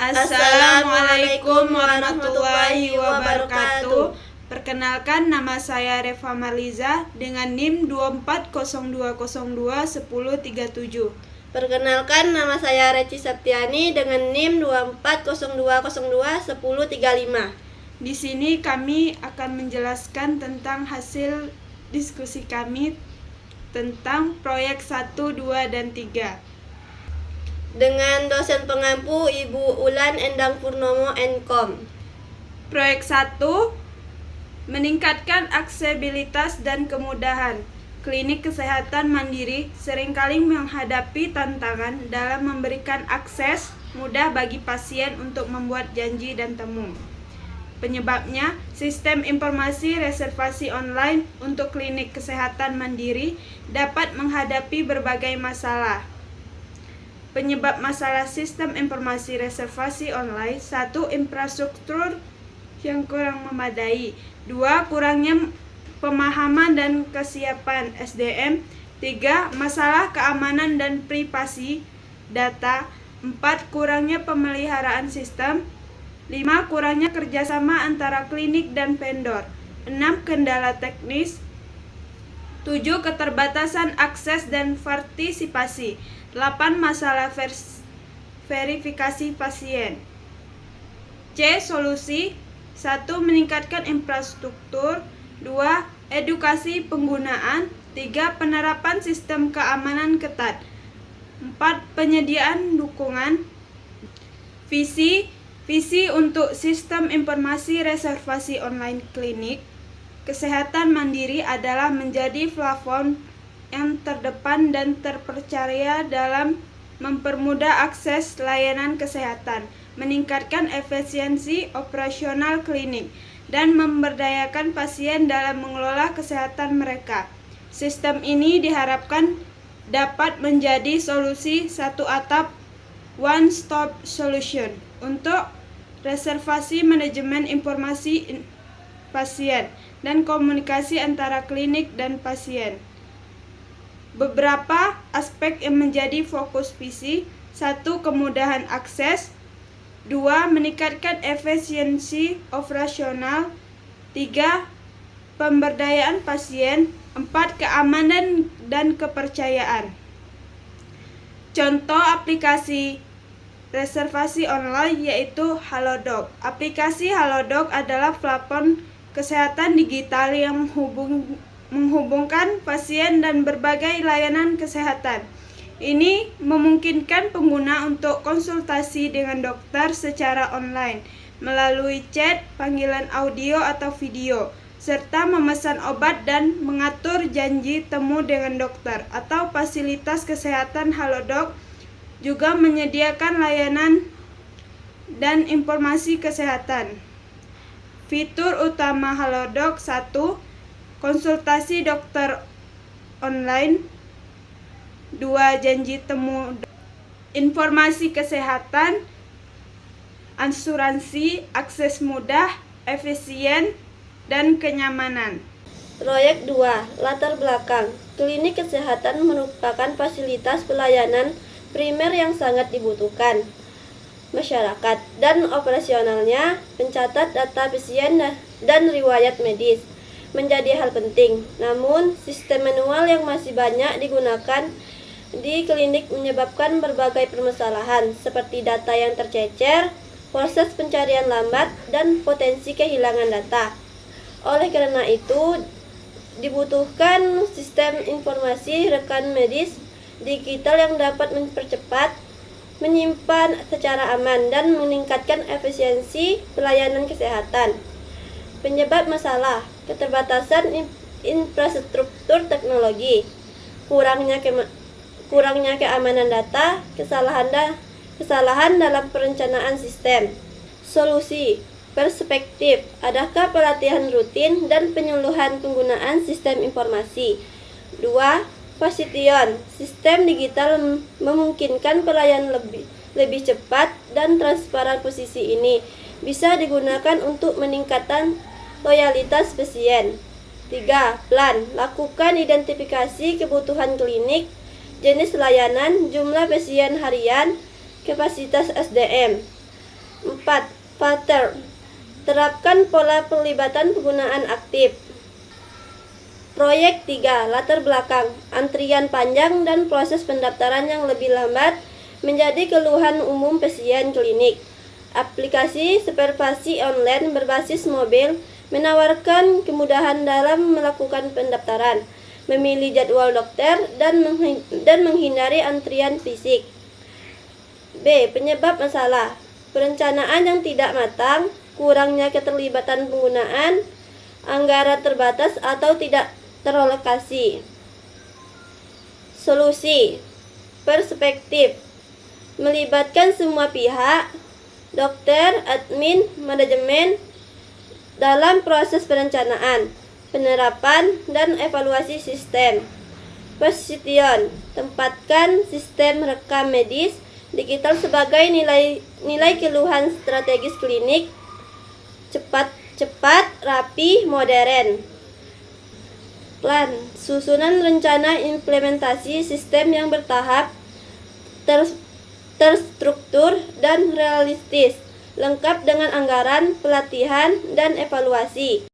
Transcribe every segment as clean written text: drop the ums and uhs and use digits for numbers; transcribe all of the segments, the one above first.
Assalamualaikum warahmatullahi wabarakatuh. Perkenalkan, nama saya Reva Marliza dengan NIM 2402021037. Perkenalkan, nama saya Reci Septiani dengan NIM 2402021035. Di sini kami akan menjelaskan tentang hasil diskusi kami tentang proyek 1, 2, dan 3. Dengan dosen pengampu Ibu Ulan Endang Purnomo Enkom. Proyek 1 meningkatkan aksesibilitas dan kemudahan. Klinik kesehatan mandiri seringkali menghadapi tantangan dalam memberikan akses mudah bagi pasien untuk membuat janji dan temu. Penyebabnya, sistem informasi reservasi online untuk klinik kesehatan mandiri dapat menghadapi berbagai masalah. Penyebab masalah sistem informasi reservasi online: 1. Infrastruktur yang kurang memadai. 2. Kurangnya pemahaman dan kesiapan SDM. 3. Masalah keamanan dan privasi data. 4. Kurangnya pemeliharaan sistem. 5. Kurangnya kerjasama antara klinik dan vendor. 6. Kendala teknis. 7. Keterbatasan akses dan partisipasi. 8. Masalah verifikasi pasien. C. Solusi: 1. Meningkatkan infrastruktur. 2. Edukasi penggunaan. 3. Penerapan sistem keamanan ketat. 4. Penyediaan dukungan. Visi untuk sistem informasi reservasi online klinik kesehatan mandiri adalah menjadi platform yang terdepan dan terpercaya dalam mempermudah akses layanan kesehatan, meningkatkan efisiensi operasional klinik, dan memberdayakan pasien dalam mengelola kesehatan mereka. Sistem ini diharapkan dapat menjadi solusi satu atap one-stop solution untuk reservasi, manajemen informasi pasien, dan komunikasi antara klinik dan pasien. Beberapa aspek yang menjadi fokus visi: 1. Kemudahan akses. 2. Meningkatkan efisiensi operasional. 3. Pemberdayaan pasien. 4. Keamanan dan kepercayaan. Contoh aplikasi reservasi online yaitu Halodoc. Aplikasi Halodoc adalah platform kesehatan digital yang menghubungkan pasien dan berbagai layanan kesehatan. Ini memungkinkan pengguna untuk konsultasi dengan dokter secara online, melalui chat, panggilan audio atau video, serta memesan obat dan mengatur janji temu dengan dokter atau fasilitas kesehatan. Halodoc juga menyediakan layanan dan informasi kesehatan. Fitur utama Halodoc: 1. Konsultasi dokter online. 2. Janji temu. Informasi kesehatan, asuransi, akses mudah, efisien, dan kenyamanan. Proyek 2. Latar belakang. Klinik kesehatan merupakan fasilitas pelayanan primer yang sangat dibutuhkan masyarakat, dan operasionalnya pencatat data pasien dan riwayat medis menjadi hal penting. Namun, sistem manual yang masih banyak digunakan di klinik menyebabkan berbagai permasalahan seperti data yang tercecer, proses pencarian lambat, dan potensi kehilangan data. Oleh karena itu, dibutuhkan sistem informasi rekan medis digital yang dapat mempercepat, menyimpan secara aman, dan meningkatkan efisiensi pelayanan kesehatan. Penyebab masalah: keterbatasan infrastruktur teknologi, kurangnya keamanan data, kesalahan dalam perencanaan sistem. Solusi: perspektif, adakah pelatihan rutin dan penyuluhan penggunaan sistem informasi. 2. Fasilitas sistem digital memungkinkan pelayanan lebih cepat dan transparan. Posisi ini bisa digunakan untuk meningkatkan loyalitas pasien. 3. Plan, lakukan identifikasi kebutuhan klinik, jenis layanan, jumlah pasien harian, kapasitas SDM. 4. Pattern. Terapkan pola pelibatan penggunaan aktif. Proyek 3. Latar belakang. Antrian panjang dan proses pendaftaran yang lebih lambat menjadi keluhan umum pasien klinik. Aplikasi observasi online berbasis mobil menawarkan kemudahan dalam melakukan pendaftaran, memilih jadwal dokter, dan menghindari antrian fisik. B. Penyebab masalah. Perencanaan yang tidak matang, kurangnya keterlibatan penggunaan, anggaran terbatas atau tidak teralokasi. Solusi. Perspektif. Melibatkan semua pihak, dokter, admin, manajemen, dalam proses perencanaan, penerapan, dan evaluasi sistem. Position. Tempatkan sistem rekam medis digital sebagai nilai keluhan strategis klinik, cepat, rapi, modern. Plan. Susunan rencana implementasi sistem yang bertahap, terstruktur, dan realistis, lengkap dengan anggaran, pelatihan, dan evaluasi.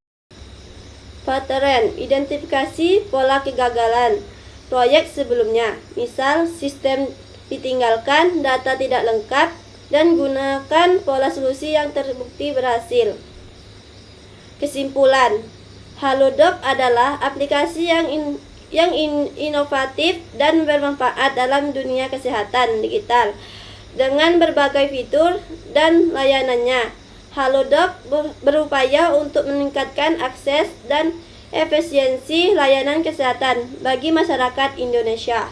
Pattern. Identifikasi pola kegagalan proyek sebelumnya, misal sistem ditinggalkan, data tidak lengkap, dan gunakan pola solusi yang terbukti berhasil. Kesimpulan. Halodoc adalah aplikasi yang inovatif dan bermanfaat dalam dunia kesehatan digital. Dengan berbagai fitur dan layanannya, Halodoc berupaya untuk meningkatkan akses dan efisiensi layanan kesehatan bagi masyarakat Indonesia.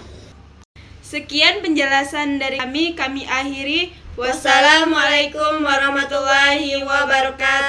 Sekian penjelasan dari kami akhiri. Wassalamualaikum warahmatullahi wabarakatuh.